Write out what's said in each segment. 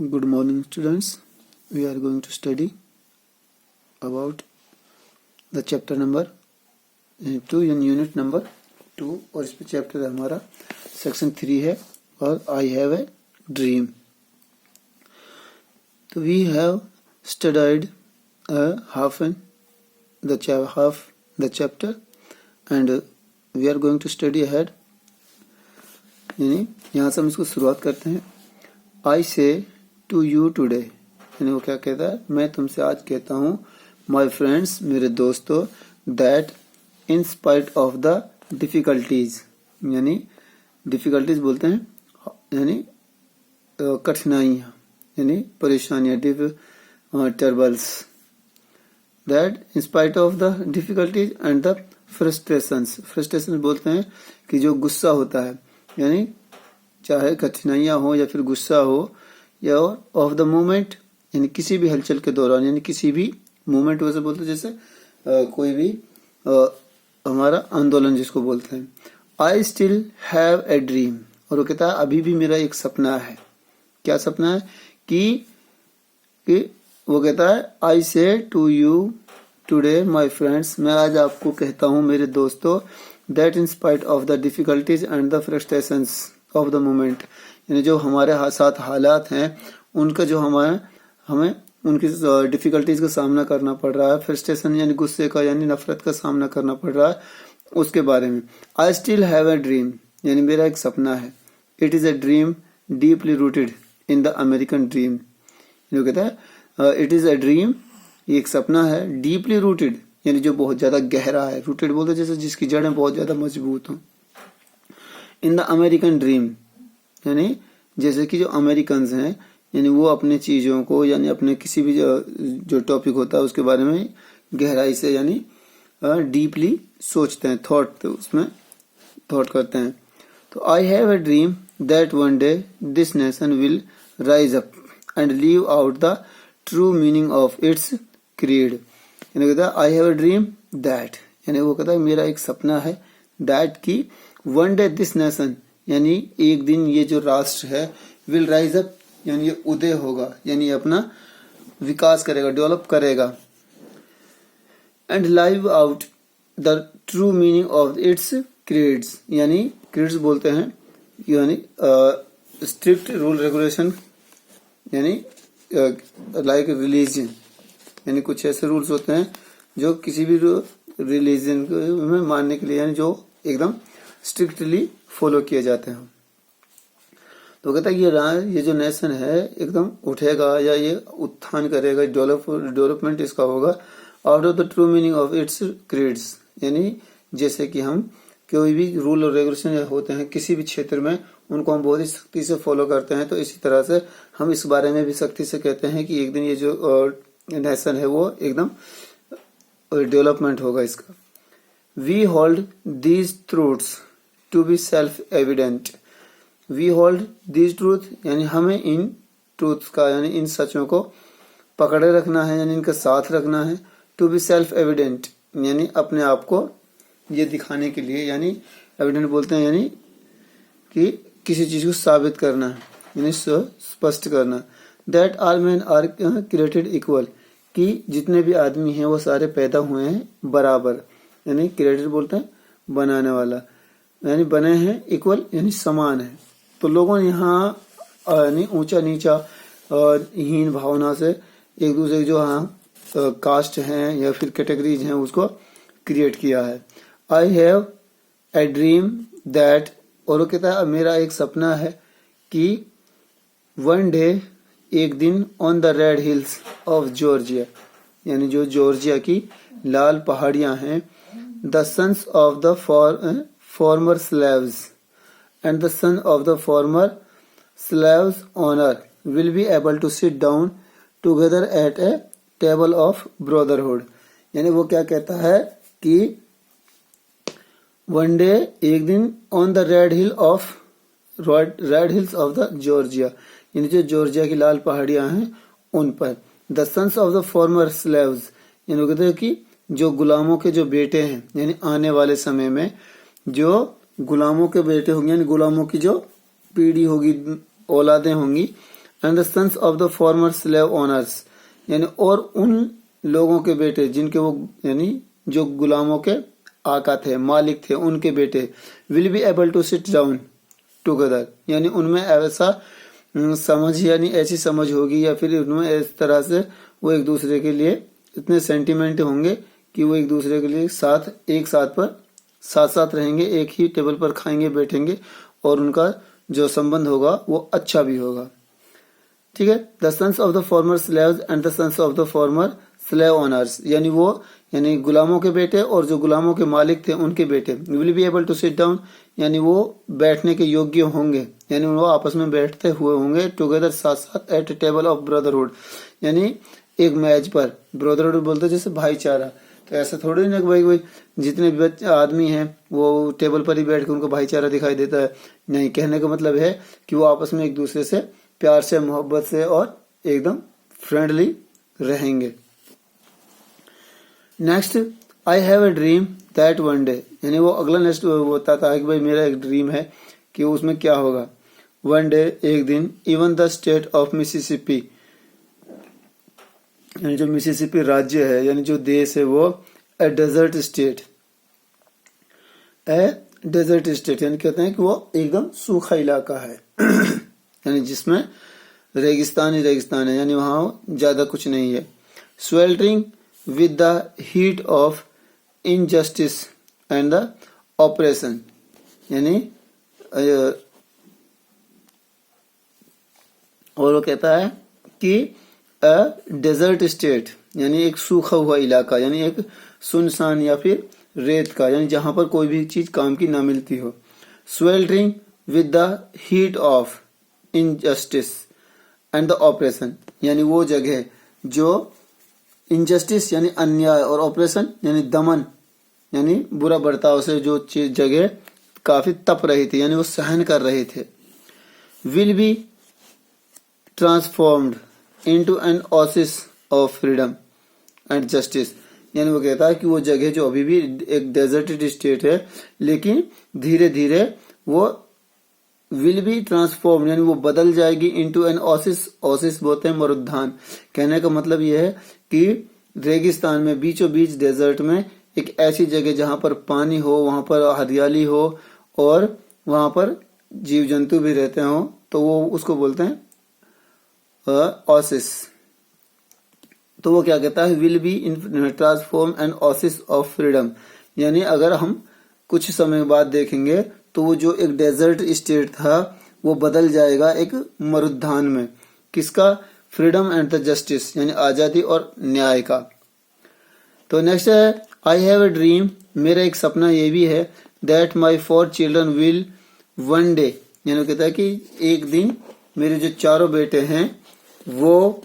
Good morning, students. We are going to study about the chapter number 2 and unit number 2 और इस पे chapter हमारा section 3 है और I have a dream. So we have studied half the chapter and we are going to study ahead. यानी यहाँ से हम इसको शुरुआत करते हैं. I say to you today, यानी वो क्या कहता है, मैं तुमसे आज कहता हूँ, my friends, मेरे दोस्तों, that in spite of the difficulties, यानी difficulties बोलते हैं यानी कठिनाइयाँ यानी परेशानियाँ, troubles, that in spite of the difficulties and the frustrations बोलते हैं कि जो गुस्सा होता है, यानी चाहे कठिनाइयाँ हो या फिर गुस्सा हो या ऑफ द मोमेंट, यानी किसी भी हलचल के दौरान, यानी किसी भी मोमेंट वैसे बोलते हैं जैसे कोई भी हमारा आंदोलन जिसको बोलते हैं. I still have a dream, और वो कहता है अभी भी मेरा एक सपना है. क्या सपना है कि वो कहता है I say to you today my friends, मैं आज आपको कहता हूँ मेरे दोस्तों, that in spite of the difficulties and the frustrations of the moment, यानी जो हमारे साथ हालात हैं उनका जो हमें उनकी डिफिकल्टीज का सामना करना पड़ रहा है, फ्रस्ट्रेशन यानी गुस्से का यानी नफरत का सामना करना पड़ रहा है, उसके बारे में. I still have a dream, यानी मेरा एक सपना है. It is a dream deeply rooted in the American dream. जो कहता है इट इज ए ड्रीम, ये एक सपना है, डीपली रूटेड यानी जो बहुत ज्यादा गहरा है. रूटेड बोलते जैसे जिसकी जड़ें बहुत ज्यादा मजबूत हों. इन द अमेरिकन ड्रीम, यानी जैसे कि जो अमेरिकन्स हैं, यानी वो अपने चीजों को यानी अपने किसी भी जो टॉपिक होता है उसके बारे में गहराई से यानी डीपली सोचते हैं, उसमें थॉट करते हैं. तो I have a dream that one day this nation will rise up and leave out the true meaning of its creed. यानी कहता है I have a dream that, यानी वो कहता है मेरा एक सपना है, दैट की वन डे दिस नेशन, यानी एक दिन ये जो राष्ट्र है, विल राइज अप, यानी ये उदय होगा, यानी अपना विकास करेगा, डेवलप करेगा, and live out the true meaning of its creeds, यानी क्रीड्स बोलते हैं यानी स्ट्रिक्ट रूल रेगुलेशन, यानी लाइक रिलीजन, यानी कुछ ऐसे रूल्स होते हैं जो किसी भी रिलीजन में मानने के लिए यानी जो एकदम स्ट्रिक्टली फॉलो किए जाते हैं. तो कहता है ये जो नेशन है एकदम उठेगा या ये उत्थान करेगा, डेवलपमेंट इसका होगा out of the true meaning of its creeds, यानी जैसे कि हम कोई भी रूल और रेगुलेशन होते हैं किसी भी क्षेत्र में उनको हम बहुत ही सख्ती से फॉलो करते हैं, तो इसी तरह से हम इस बारे में भी सख्ती से कहते हैं कि एक दिन ये जो नेशन है वो एकदम डेवलपमेंट होगा इसका. We hold these truths to be self evident. We hold these truth, यानी हमें इन ट्रूथ्स का यानी इन सचों को पकड़े रखना है, यानी इनका साथ रखना है. टू बी सेल्फ एविडेंट, यानी अपने आप को ये दिखाने के लिए, यानी एविडेंट बोलते हैं यानी कि किसी चीज को साबित करना है, यानी स्पष्ट करना. That all man are created equal, कि जितने भी आदमी हैं वो सारे पैदा हुए हैं बराबर, यानी क्रिएटेड बोलते हैं बनाने वाला, यानी बने हैं इक्वल यानी समान है. तो लोगों ने यहाँ यानी ऊंचा नीचा और हीन भावना से एक दूसरे जो कास्ट हैं या फिर कैटेगरीज हैं उसको क्रिएट किया है. I have a dream that, और वो कहता है मेरा एक सपना है कि वन डे एक दिन on the red hills of Georgia, यानी जो जॉर्जिया की लाल पहाड़ियां हैं, the sons of the former slaves and the son of the former slaves owner will be able to sit down together at a table of brotherhood. यानी वो क्या कहता है कि वन डे एक दिन on the red hills of the Georgia, यानी जो जॉर्जिया की लाल पहाड़ियां हैं उन पर, the sons of the former slaves, यानी कहते हैं कि जो गुलामों के जो बेटे हैं, यानी आने वाले समय में जो गुलामों के बेटे होंगे, यानी गुलामों की जो पीढ़ी होगी, औलादें होंगी, and the sons of the former slave owners, यानी और उन लोगों के बेटे जिनके वो यानी जो गुलामों के आका थे, मालिक थे, उनके बेटे will be able to sit down together, यानी उनमें ऐसा समझ यानी ऐसी समझ होगी या फिर उनमें इस तरह से वो एक दूसरे के लिए इतने सेंटिमेंट होंगे कि वो एक दूसरे के लिए एक साथ साथ रहेंगे, एक ही टेबल पर खाएंगे, बैठेंगे और उनका जो संबंध होगा वो अच्छा भी होगा। ठीक है। The sons of the former slaves and the sons of the former slave owners, यानी गुलामों के बेटे और जो गुलामों के मालिक थे उनके बेटे will be able to sit down, यानी वो बैठने के योग्य होंगे, यानी वो आपस में बैठते हुए होंगे टुगेदर साथ साथ एट टेबल ऑफ ब्रदरहुड, यानी एक मेज पर। ब्रदरहुड बोलते जैसे भाईचारा, तो ऐसा थोड़ी ना भाई जितने भी आदमी हैं वो टेबल पर ही बैठ के उनको भाईचारा दिखाई देता है। नहीं, कहने का मतलब है कि वो आपस में एक दूसरे से प्यार से, मोहब्बत से और एकदम फ्रेंडली रहेंगे। Next, I have a dream that one day, यानी वो अगला नेक्स्ट बताता है कि भाई मेरा एक ड्रीम है कि उसमें क्या होगा। वन डे, एक दिन, even the state of Mississippi, यानी जो मिसिसिपी राज्य है यानी जो देश है वो ए डेजर्ट स्टेट, यानी कहते हैं कि वो एकदम सूखा इलाका है यानी जिसमें रेगिस्तान है, यानी वहां ज्यादा कुछ नहीं है। Sweltering with the heat of injustice and the operation, यानी और वो कहता है कि डेजर्ट स्टेट, यानी एक सूखा हुआ इलाका, यानी एक सुनसान या फिर रेत का, यानी जहां पर कोई भी चीज काम की ना मिलती हो। Sweltering with the heat of injustice and the operation, यानी वो जगह जो इनजस्टिस यानी अन्याय और ऑपरेशन यानी दमन यानी बुरा बर्ताव से जो चीज जगह काफी तप रही थी, यानी वो सहन कर रहे थे। Will be transformed into an oasis of freedom and justice, यानी वो कहता है कि वो जगह जो अभी भी एक डेजर्टेड स्टेट है लेकिन धीरे धीरे वो विल बी ट्रांसफॉर्म, यानी वो बदल जाएगी इनटू एन ओसिस बोलते हैं मरुद्धान। कहने का मतलब यह है कि रेगिस्तान में बीचों बीच डेजर्ट में एक ऐसी जगह जहां पर पानी हो, वहां पर हरियाली हो और वहां पर जीव जंतु भी रहते हो, तो वो उसको बोलते हैं ओसिस। तो वो क्या कहता है, will be in transform an oasis of freedom, यानी अगर हम कुछ समय बाद देखेंगे तो वो जो एक डेजर्ट स्टेट था वो बदल जाएगा एक मरुद्धान में। किसका? फ्रीडम एंड द जस्टिस, यानी आजादी और न्याय का। तो नेक्स्ट है आई हैव अ ड्रीम, मेरा एक सपना ये भी है, that my 4 children will one day, यानी कहता है कि एक दिन मेरे जो चारों बेटे हैं वो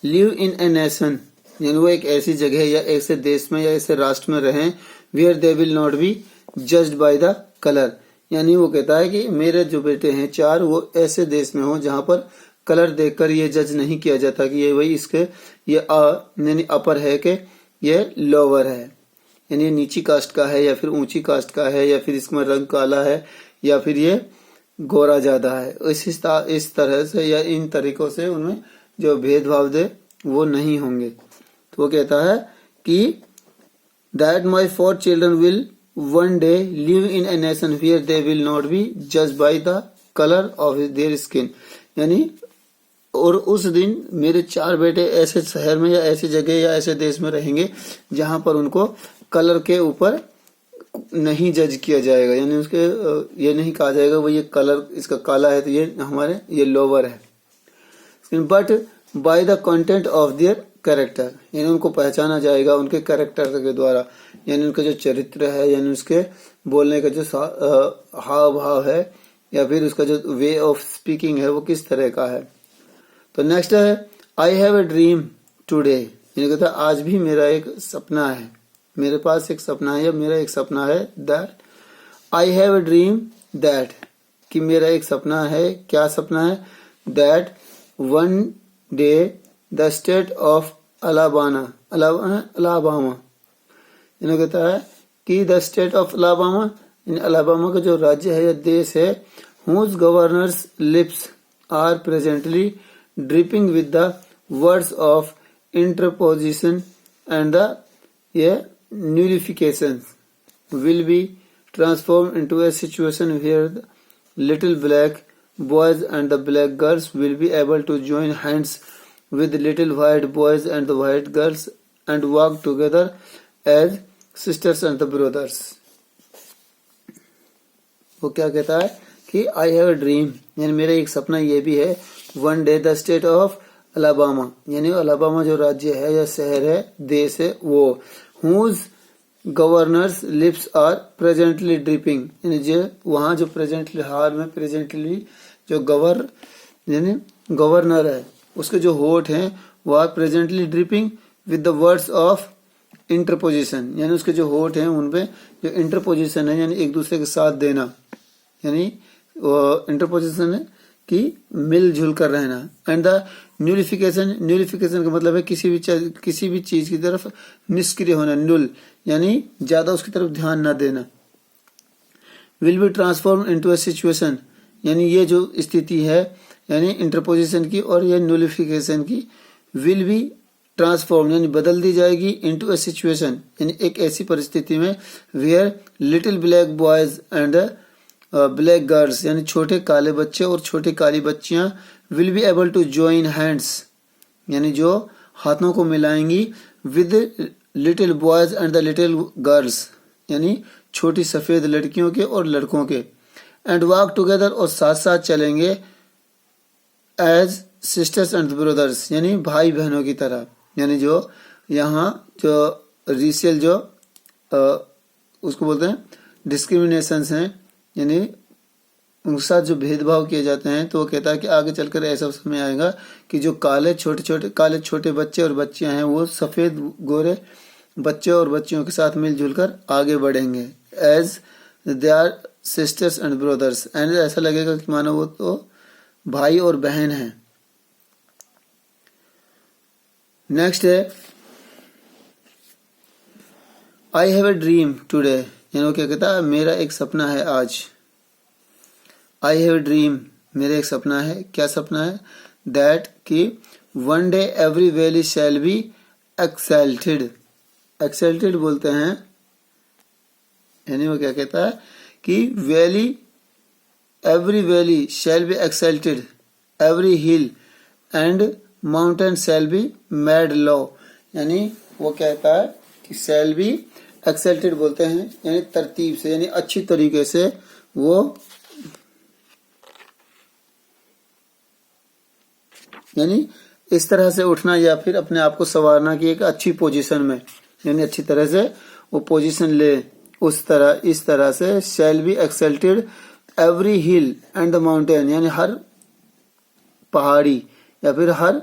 लिव इन ए नेशन, यानी वो एक ऐसी जगह या ऐसे देश में या ऐसे राष्ट्र में रहें where they will not be judged by the colour, यानी वो कहता है कि मेरे जो बेटे हैं 4 वो ऐसे देश में हो जहां पर कलर देखकर ये जज नहीं किया जाता कि ये वही इसके ये यानी अपर है कि ये लोअर है, यानी नीची कास्ट का है या फिर ऊंची कास्ट का है या फिर इसमें रंग काला है या फिर ये गोरा ज्यादा है। इस तरह से या इन तरीकों से उनमें जो भेदभाव दे वो नहीं होंगे। तो वो कहता है कि that my 4 children will one day live in a nation where they will not be judged by the color of their skin, यानी और उस दिन मेरे 4 बेटे ऐसे शहर में या ऐसी जगह या ऐसे देश में रहेंगे जहां पर उनको कलर के ऊपर नहीं जज किया जाएगा, यानी उसके ये नहीं कहा जाएगा वो ये कलर इसका काला है तो ये हमारे ये लोअर है, but by the content of their character, यानी उनको पहचाना जाएगा उनके कैरेक्टर के द्वारा, यानी उनका जो चरित्र है, यानी उसके बोलने का जो हाव भाव है या फिर उसका जो वे ऑफ स्पीकिंग है वो किस तरह का है। तो नेक्स्ट है I have a dream today, यानी कहता है आज भी मेरा एक सपना है, मेरे पास एक सपना है या मेरा एक सपना है, that I have a dream that, कि मेरा एक सपना है, क्या सपना है, that one day the state of Alabama, यानी कहता है कि the state of Alabama, Alabama का जो राज्य है या देश है whose governor's lips are presently dripping with the words of interposition and the nullifications, will be transformed into a situation where the little black boys and the black girls will be able to join hands with the little white boys and the white girls and walk together as sisters and the brothers. वो क्या कहता है कि I have a dream, यानी मेरा एक सपना ये भी है, one day the state of Alabama, यानी अलाबामा जो राज्य है या शहर है, देश है वो, whose governor's lips are presently dripping, यानी जो वहाँ जो प्रेजेंटली हाल में प्रेजेंटली जो यानी गवर्नर है उसके जो होठ हैं वो are presently dripping with the words of interposition, यानी उसके जो होठ हैं उनपे जो इंटरपोजिशन है यानी एक दूसरे के साथ देना, यानी इंटरपोजिशन है कि मिलजुल कर रहना, एंड द न्यूलिफिकेशन का मतलब है किसी भी चीज की तरफ निष्क्रिय होना, नुल यानी ज्यादा उसकी तरफ ध्यान न देना, will be transform into a situation, यानी ये जो स्थिति है यानी इंटरपोजिशन की और ये न्यूलिफिकेशन की, विल बी ट्रांसफॉर्म यानी बदल दी जाएगी इनटू अ सिचुएशन, यानी एक ऐसी परिस्थिति में where little black boys and black girls, यानी छोटे काले बच्चे और छोटी काली बच्चियां, will be able to join hands, यानी जो हाथों को मिलाएंगी, with little boys and the little girls, यानी छोटी सफेद लड़कियों के और लड़कों के, एंड वॉक टुगेदर और साथ साथ चलेंगे एज सिस्टर्स एंड ब्रदर्स, यानी भाई बहनों की तरह, यानी जो यहाँ जो रेशियल जो उसको बोलते हैं डिस्क्रिमिनेशंस हैं, यानी उनके साथ जो भेदभाव किए जाते हैं, तो वो कहता है कि आगे चलकर ऐसा समय आएगा कि जो काले छोटे बच्चे और बच्चियां हैं वो सफेद गोरे बच्चे और बच्चियों के साथ मिलजुल कर आगे बढ़ेंगे, as they are sisters and brothers, and ऐसा लगेगा कि मानो वो तो भाई और बहन हैं। नेक्स्ट है I have a dream today, यानी वो क्या कहता है मेरा एक सपना है आज, आई हैव अ ड्रीम मेरा एक सपना है, क्या सपना है, दैट कि one day every valley shall be exalted, exalted बोलते हैं, यानी वो क्या कहता है कि every valley shall be exalted, every hill and mountain shall be made low, यानी वो कहता है कि shall be exalted बोलते हैं यानी तरतीब से, यानी अच्छी तरीके से वो यानी इस तरह से उठना या फिर अपने आप को संवारना कि एक अच्छी पोजीशन में, यानी अच्छी तरह से वो पोजीशन ले, उस तरह इस तरह से shall be exalted every hill and the mountain, यानी हर पहाड़ी या फिर हर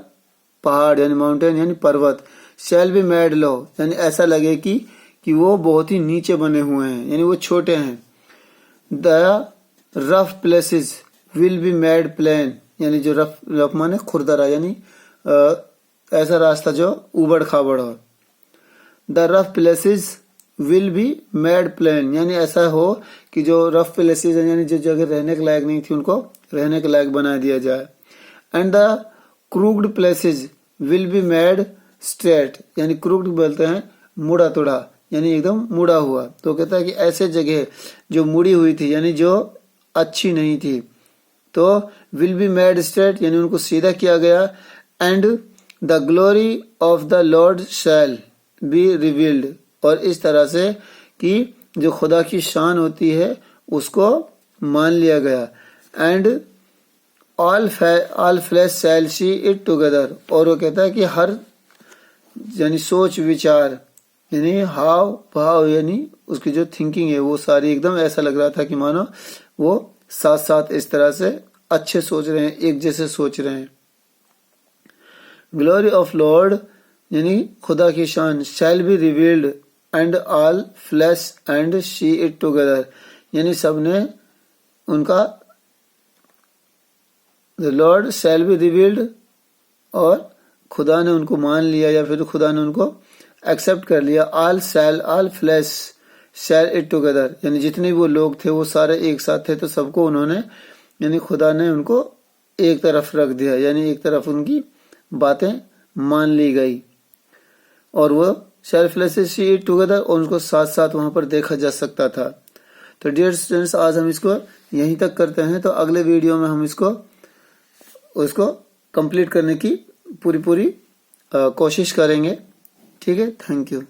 पहाड़ यानी माउंटेन यानी पर्वत, shall be made low, यानी ऐसा लगे कि वो बहुत ही नीचे बने हुए हैं, यानी वो छोटे हैं, the rough places will be made plain, यानी जो रफ माने खुरदरा, यानी ऐसा रास्ता जो उबड़ खाबड़ हो, the rough places will be made plain, यानी ऐसा हो कि जो रफ प्लेसेस है यानी जो जगह रहने के लायक नहीं थी उनको रहने के लायक बना दिया जाए, and the crooked places will be made straight, यानी क्रूक्ड बोलते हैं मुड़ा तुड़ा, यानी एकदम मुड़ा हुआ, तो कहता है कि ऐसे जगह जो मुड़ी हुई थी यानी जो अच्छी नहीं थी तो विल बी मेड स्ट्रेट, यानी उनको सीधा किया गया, and the glory of the Lord shall be revealed, और इस तरह से कि जो खुदा की शान होती है उसको मान लिया गया, and all flesh shall see it together, और वो कहता है कि हर यानी सोच विचार यानी हाव भाव यानी उसकी जो थिंकिंग है वो सारी एकदम ऐसा लग रहा था कि मानो वो साथ साथ इस तरह से अच्छे सोच रहे हैं, एक जैसे सोच रहे हैं। ग्लोरी ऑफ लॉर्ड यानी खुदा की शान, shall be revealed and all flash and C it together, यानी सबने उनका the Lord shall be revealed, और खुदा ने उनको मान लिया या फिर खुदा ने उनको एक्सेप्ट कर लिया, all flesh shall it together, यानी जितने भी वो लोग थे वो सारे एक साथ थे तो सबको उन्होंने यानी खुदा ने उनको एक तरफ रख दिया, यानी एक तरफ उनकी बातें मान ली गई और वो सेल्फलेसली टुगेदर और उनको साथ साथ वहां पर देखा जा सकता था। तो डियर स्टूडेंट्स, आज हम इसको यहीं तक करते हैं। तो अगले वीडियो में हम उसको कंप्लीट करने की पूरी कोशिश करेंगे। ठीक है, थैंक यू।